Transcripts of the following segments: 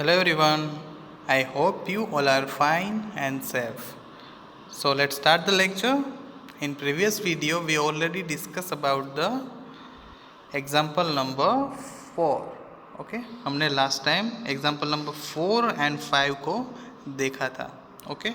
Hello everyone, I hope you all are fine and safe. So let's start the lecture. In previous video we already discussed about the example number 4. Okay, हमने last time example number 4 and 5 को देखा था. Okay,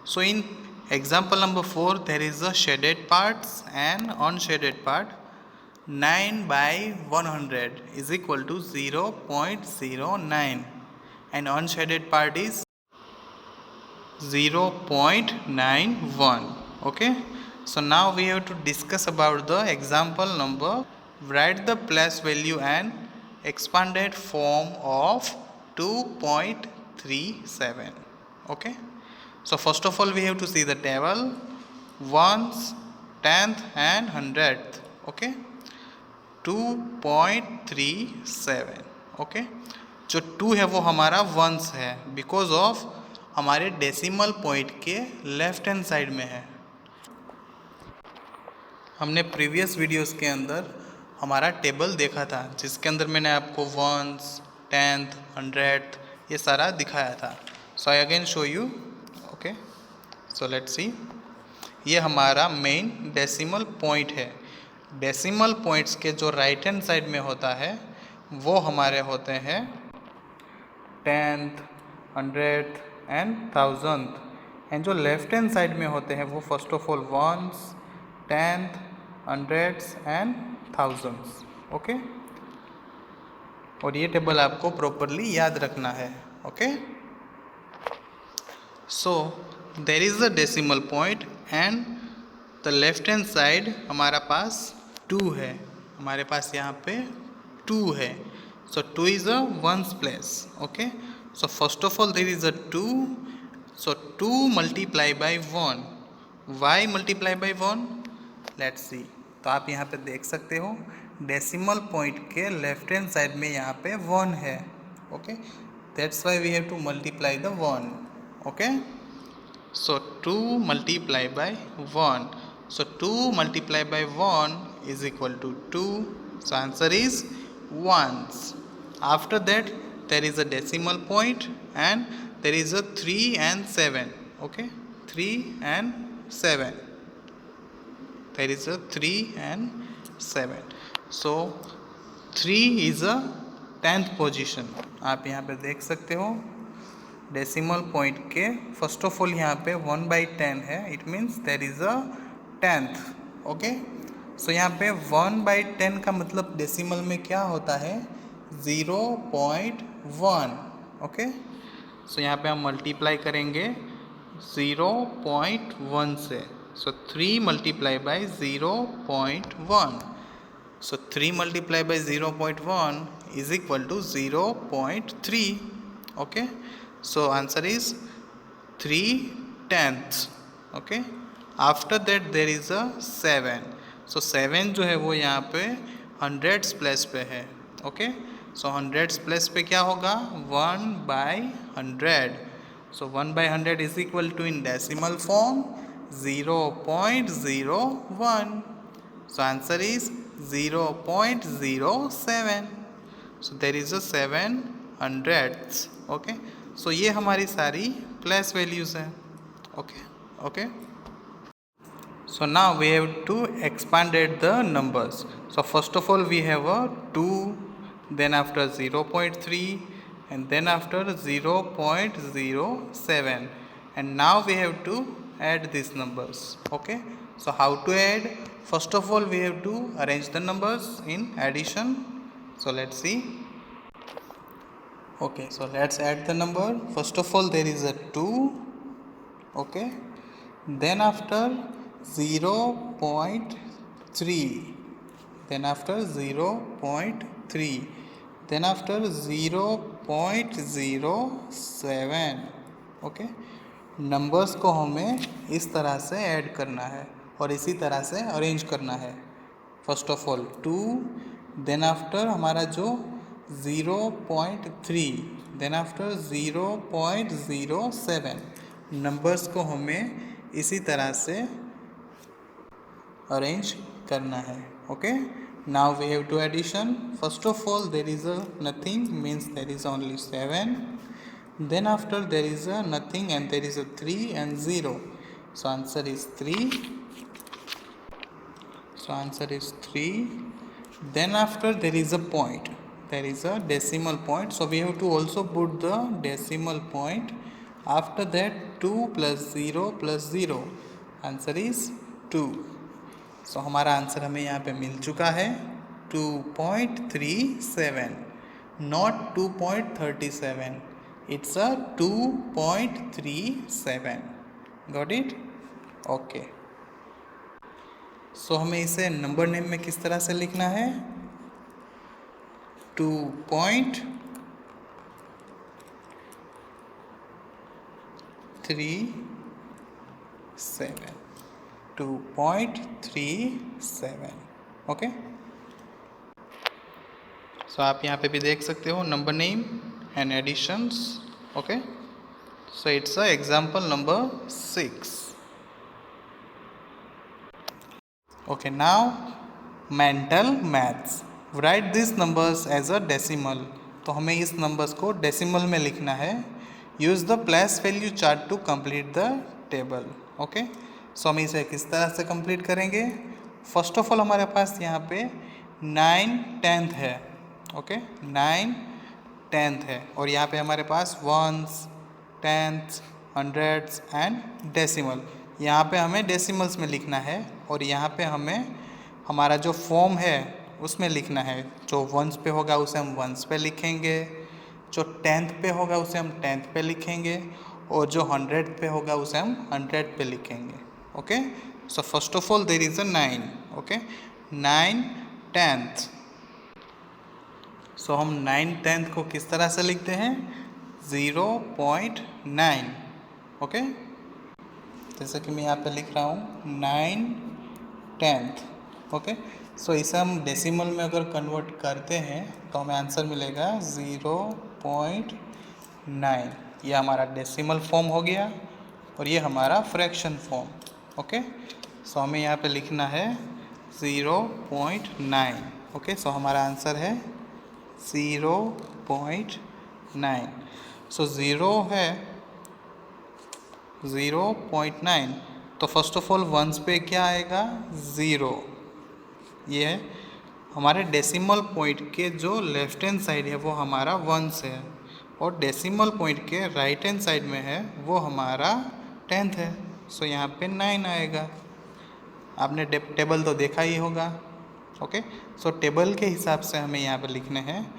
so in example number 4 there is a shaded parts and unshaded part. 9 by 100 is equal to 0.09 and unshaded part is 0.91. Okay, so now we have to discuss about the example number. Write the place value and expanded form of 2.37. Okay, so first of all we have to see the table ones, tenth and hundredth. Okay, 2.37. Okay, जो 2 है वो हमारा once है because of हमारे decimal point के left hand side में है. हमने प्रीवियस वीडियोस के अंदर हमारा टेबल देखा था जिसके अंदर मैंने आपको वंस, टेंथ, हंड्रेड ये सारा दिखाया था. So I again show you. Okay, so let's see. ये हमारा मेन डेसिमल पॉइंट है. डेसिमल पॉइंट्स के जो राइट हैंड साइड में होता है वो हमारे होते हैं tenth, hundred and thousand. And जो लेफ्ट हैंड साइड में होते हैं वो first of all ones, tenth, hundreds and thousands. Okay, और ये टेबल आपको प्रॉपरली याद रखना है. Okay, so there is a decimal point and the left hand side हमारा पास 2 है. हमारे पास यहाँ पे 2 है. So 2 is a ones place. Okay, so first of all there is a 2. So 2 multiply by 1. Why multiply by 1? Let's see. तो आप यहाँ पे देख सकते हो डेसिमल पॉइंट के लेफ्ट हैंड साइड में यहाँ पे 1 है. Okay, that's why we have to multiply the 1. Okay, so 2 multiply by 1. So 2 multiply by 1 is equal to 2. So answer is ones. After that there is a decimal point and there is a 3 and 7. Okay, 3 and 7. There is a 3 and 7. So 3 is a 10th position. आप यहाँ पे देख सकते हो decimal point के first of all यहाँ पे 1/10 है. It means there is a 10th. Okay, so यहाँ पे 1/10 का मतलब डेसिमल में क्या होता है 0.1. ओके, सो यहाँ पे हम मल्टीप्लाई करेंगे 0.1 से. So 3 multiply by 0.1. So 3 multiply by 0.1 is equal to 0.3. Okay, so answer is 3/10. okay, after that there is a 7. so 7 जो है वो यहाँ पे हंड्रेड्स प्लेस पे है. ओके, सो हंड्रेड्स प्लेस पे क्या होगा 1/100. So 1/100 is equal to in decimal form 0.01. So answer is 0.07. So there is a 7 hundreds. Okay, so ये हमारी सारी प्लेस वैल्यूज़ हैं. Okay, okay, so now we have to expanded the numbers. So first of all we have a 2, then after 0.3 and then after 0.07 and now we have to add this numbers. Okay, so how to add? First of all we have to arrange the numbers in addition. So let's see. Okay, so let's add the number. First of all there is a 2. Okay, then after 0.3, then after 0.3, then after 0.07. okay, numbers को हमें इस तरह से add करना है और इसी तरह से अरेंज करना है. First of all 2, then after हमारा जो 0.3, देन आफ्टर 0.07. नंबर्स को हमें इसी तरह से अरेंज करना है. Okay, Now we have to addition. First of all, there is a nothing, means there is only 7. Then after there is a nothing and there is a 3 and 0. So answer is 3. So answer is 3. Then after there is a point. There is a decimal point. So we have to also put the decimal point. After that 2 plus 0 plus 0. Answer is 2. So हमारा answer हमें यहाँ पे मिल चुका है 2.37, not 2.37, it's a 2.37. Got it? Okay. So हमें इसे number name में किस तरह से लिखना है? 2.37. 2.37. ओके. सो आप यहाँ पे भी देख सकते हो number name and additions. Okay. So it's a example number 6. Okay. Now mental maths. Write this numbers as a decimal. तो हमें इस नंबर्स को डेसिमल में लिखना है. Use the place value chart to complete the table. Okay. So हम इसे किस तरह से कंप्लीट करेंगे? फर्स्ट ऑफ ऑल हमारे पास यहाँ पे 9/10 है. ओके. 9/10 है और यहाँ पे हमारे पास वंस, टेंथ्स, हंड्रेड्स एंड डेसिमल. यहाँ पे हमें डेसिमल्स में लिखना है और यहाँ पे हमें हमारा जो फॉर्म है उसमें लिखना है. जो वंस पे होगा उसे हम वंस पे लिखेंगे, जो टेंथ पे होगा उसे हम टेंथ पे लिखेंगे और जो 100 पे होगा उसे हम 100 पे लिखेंगे. Okay. So first of all there is a 9. Okay. 9/10. So हम 9/10 को किस तरह से लिखते हैं? 0.9. ओके. जैसे कि मैं यहाँ पे लिख रहा हूँ 9/10. ओके. सो इसे हम डेसिमल में अगर कन्वर्ट करते हैं तो हमें आंसर मिलेगा 0.9. ये हमारा डेसिमल फॉर्म हो गया और ये हमारा फ्रैक्शन फॉर्म. ओके. सो हमें यहाँ पे लिखना है 0.9. ओके. सो हमारा आंसर है 0.9. सो 0 है 0.9. तो फर्स्ट ऑफ ऑल वंस पे क्या आएगा? 0. ये है हमारे डेसिमल पॉइंट के जो लेफ्ट हैंड साइड है वो हमारा वंस है और डेसिमल पॉइंट के राइट हैंड साइड में है वो हमारा 10th है. सो यहाँ पे 9 आएगा. आपने टेबल तो देखा ही होगा. ओके. सो टेबल के हिसाब से हमें यहाँ पे लिखने हैं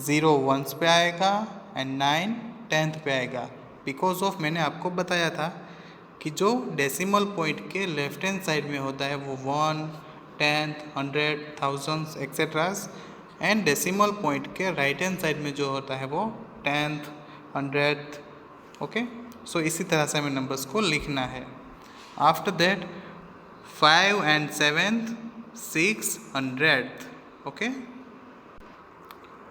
0 वंस पे आएगा एंड 9 10th पे आएगा. बिकॉज ऑफ मैंने आपको बताया था कि जो डेसिमल पॉइंट के लेफ्ट हैंड साइड में होता है वो 1, 10th, 100, thousands etceteras and decimal point के राइट हैंड साइड में जो होता है वो 10th, 100th. ओके. सो इसी तरह से हमें नंबर्स को लिखना है. After that 5 and 7th, 6, 100th. Okay.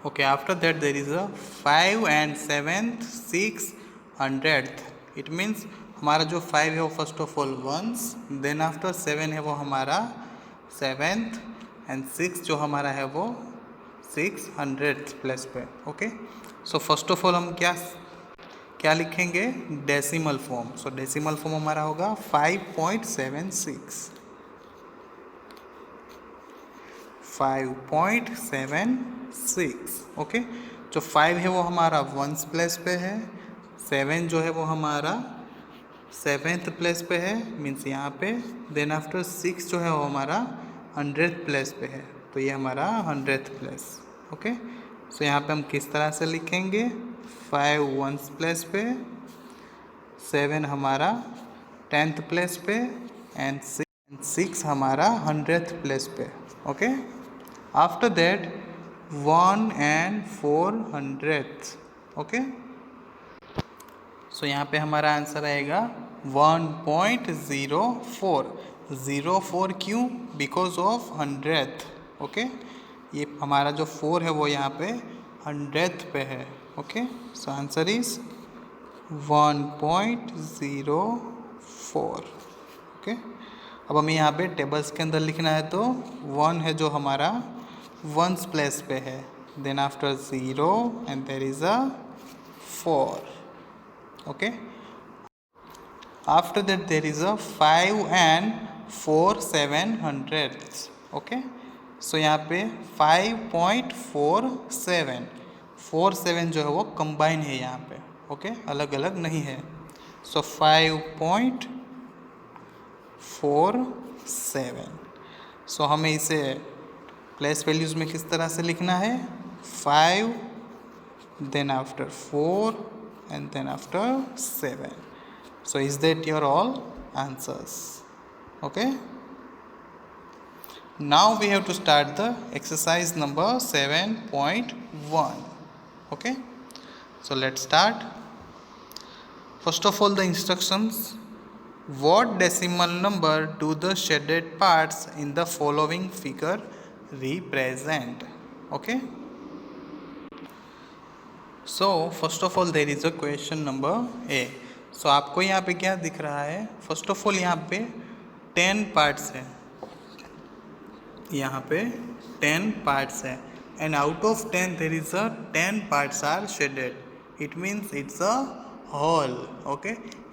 Okay. After that there is a 5 and 7th, 6, 100th. It means हमारा जो 5 है वो first of all ones, then after 7 है वो हमारा 7th एंड 6 जो हमारा है वो 600th प्लेस पे. Okay. So first of all हम क्या लिखेंगे? Decimal form. सो डेसिमल फॉर्म हमारा होगा 5.76. 5.76. ओके. जो 5 है वो हमारा वंस प्लेस पे है, 7 जो है वो हमारा 7th प्लेस पे है मीन्स यहाँ पे, देन आफ्टर 6 जो है वो हमारा 100th प्लेस पे है तो ये हमारा 100th प्लेस. ओके. सो यहाँ पे हम किस तरह से लिखेंगे? 5 वंस प्लेस पे, 7 हमारा 10th प्लेस पे एंड 6 हमारा 100th प्लेस पे. Okay. After that 1 and 400th. Okay. So यहाँ पे हमारा आंसर आएगा 1.04. 04 क्यों? Because of 100th. ओके. ये हमारा जो 4 है वो यहाँ पे 100th पे है. Okay. So answer is 1.04. Okay. अब हमें यहाँ पे टेबल्स के अंदर लिखना है तो 1 है जो हमारा वंस प्लेस पे है, then after 0 and there is a 4. Okay, after that there is a 5 and 4 700. Okay, so यहाँ पे 5.47, 47 जो है वो कंबाइन है यहाँ पे. ओके, अलग अलग नहीं है. सो 5.47. सो हमें इसे प्लेस वैल्यूज़ में किस तरह से लिखना है? 5 then after 4 and then after 7. So is that your all answers? Okay, now we have to start the exercise number 7.1. okay, so let's start. First of all, the instructions. What decimal number do the shaded parts in the following figure represent? Okay, so first of all there is a question number A. so आपको यहाँ पे क्या दिख रहा है? First of all यहाँ पे 10 parts है, यहाँ पे 10 पार्ट्स है, and out of 10 there is a 10 parts are shaded. It means it's a whole. Okay,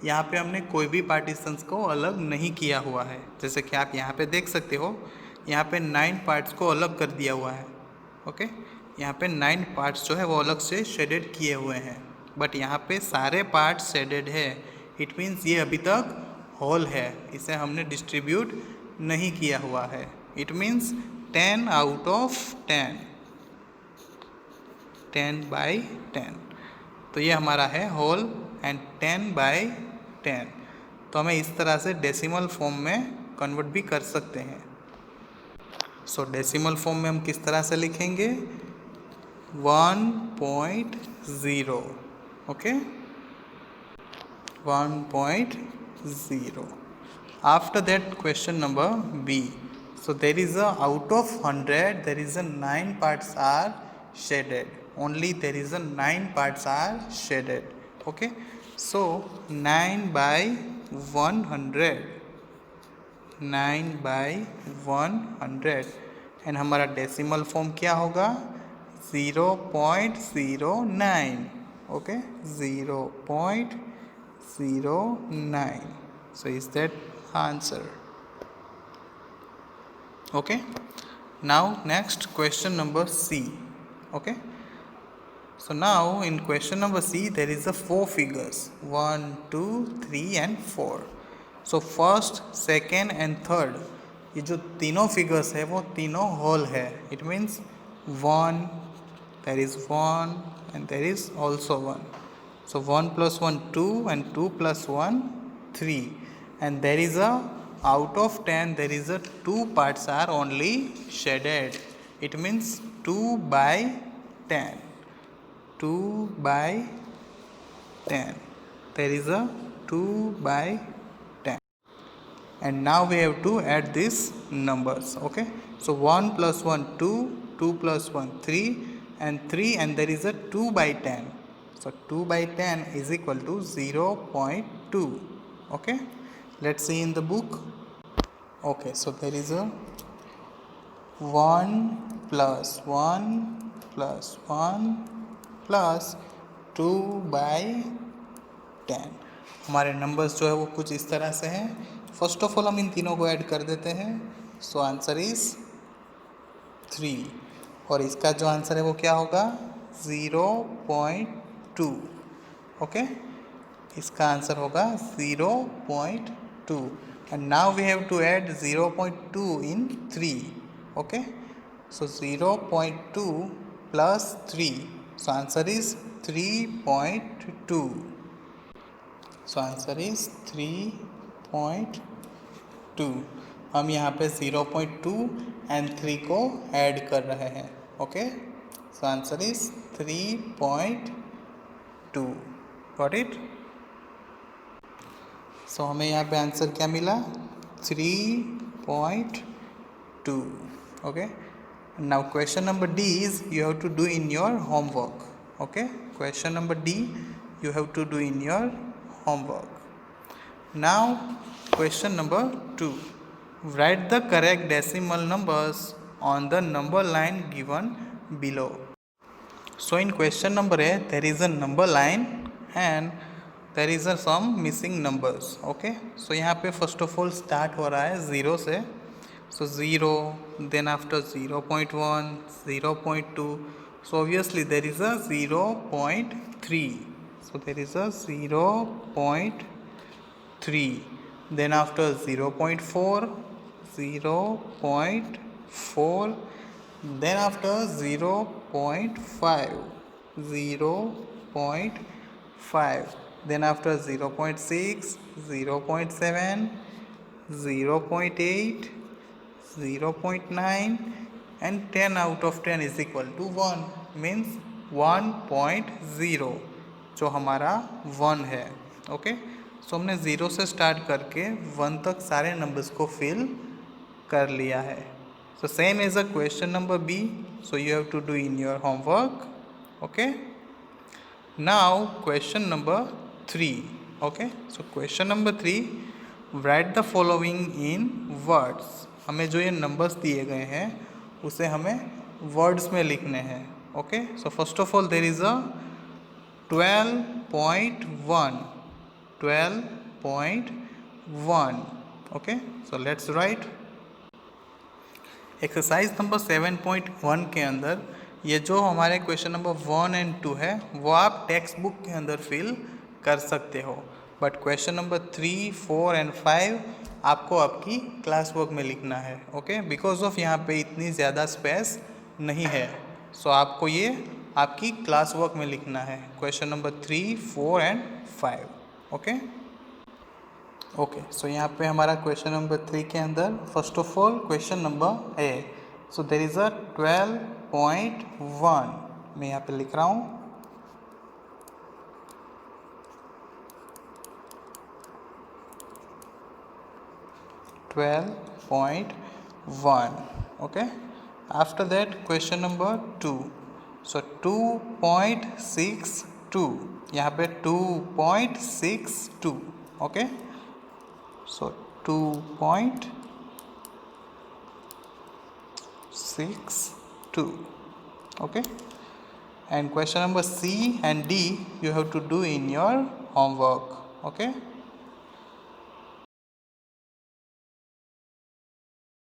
यहाँ पे हमने कोई भी पार्टीशंस को अलग नहीं किया हुआ है. जैसे कि आप यहाँ पे देख सकते हो, यहाँ पे 9 पार्ट्स को अलग कर दिया हुआ है. ओके, यहाँ पे 9 पार्ट्स जो है वो अलग से शेडेड किए हुए हैं, बट यहाँ पे सारे पार्ट्स शेडेड है. इट मीन्स ये अभी तक होल है, इसे हमने डिस्ट्रीब्यूट नहीं किया हुआ है. It means 10 out of 10, 10/10. तो ये हमारा है होल एंड 10/10. तो हमें इस तरह से डेसिमल फॉर्म में कन्वर्ट भी कर सकते हैं. सो डेसिमल फॉर्म में हम किस तरह से लिखेंगे? 1.0. Okay, 1.0. After that, question number B. So there is a out of 100 there is a 9 parts are shaded. Only there is a 9 parts are shaded. Okay, so 9/100, 9/100, and हमारा डेसिमल फॉर्म क्या होगा? 0.09. Okay, 0.09. So is that answer? Okay, now next question number C. Okay, so now in question number C there is a 4 figures, 1 2 3 and 4. so first, second and third, ये जो तीनों figures है वो तीनों whole है. It means 1, there is 1 and there is also 1. so 1 plus 1 2 and 2 plus 1 3, and there is a out of 10 there is a 2 parts are only shaded. It means 2/10, 2/10. there is a 2/10. and now we have to add these numbers. Okay, so 1 plus 1 2, 2 plus 1 3 and 3, and there is a 2/10. so 2/10 is equal to 0.2. okay, let's see in the book. Okay, so there is a 1 plus 1 plus 1 plus 2/10. हमारे numbers जो है वो कुछ इस तरह से हैं. First of all हम इन तीनों को ऐड कर देते हैं. सो आंसर इज 3, और इसका जो आंसर है वो क्या होगा? 0.2. ओके, इसका आंसर होगा 0.2. and now we have to add 0.2 in 3. okay, so 0.2 plus 3, so answer is 3.2. so answer is 3.2. हम यहाँ पे 0.2 and 3 को ऐड कर रहे हैं. Okay, so answer is 3.2. got it? So हमें यहाँ पे आंसर क्या मिला? 3.2. Okay, now question number D is you have to do in your homework. Okay, question number D you have to do in your homework. Now question number 2. Write the correct decimal numbers on the number line given below. So in question number A, there is a number line and there is a some missing numbers. Okay, so यहाँ पे first of all start हो रहा है 0 से. So 0, then after 0.1, 0.2. So obviously there is a 0.3. So there is a 0.3. Then after 0.4, 0.4. Then after 0.5, 0.5. Then after 0.6, 0.7, 0.8, 0.9 and 10 out of 10 is equal to 1, means 1.0 जो हमारा 1 है. Okay, सो हमने 0 से स्टार्ट करके 1 तक सारे नंबर्स को फिल कर लिया है. So same as a question number B, so you have to do in your homework. Okay, now question number 3. Okay, so question number 3, write the following in words. हमें जो ये नंबर्स दिए गए हैं उसे हमें वर्ड्स में लिखने हैं. Okay, so first of all there is a 12.1. 12.1. Okay, so let's write. Exercise number 7.1 के अंदर ये जो हमारे क्वेश्चन नंबर 1 एंड 2 है वो आप टेक्स्ट बुक के अंदर फिल कर सकते हो, बट क्वेश्चन नंबर 3, 4 एंड 5 आपको आपकी क्लास वर्क में लिखना है. ओके, बिकॉज ऑफ यहाँ पे इतनी ज़्यादा स्पेस नहीं है, सो आपको ये आपकी क्लास वर्क में लिखना है, question number 3, 4 and 5. Okay okay, so यहाँ पे हमारा क्वेश्चन नंबर 3 के अंदर first of all question number A. So there is a 12.1. मैं यहाँ पे लिख रहा हूँ 12.1. Okay, after that question number 2. So 2.62, यहाँ पे 2.62. okay, so 2.62. okay, and question number C and D you have to do in your homework. okay,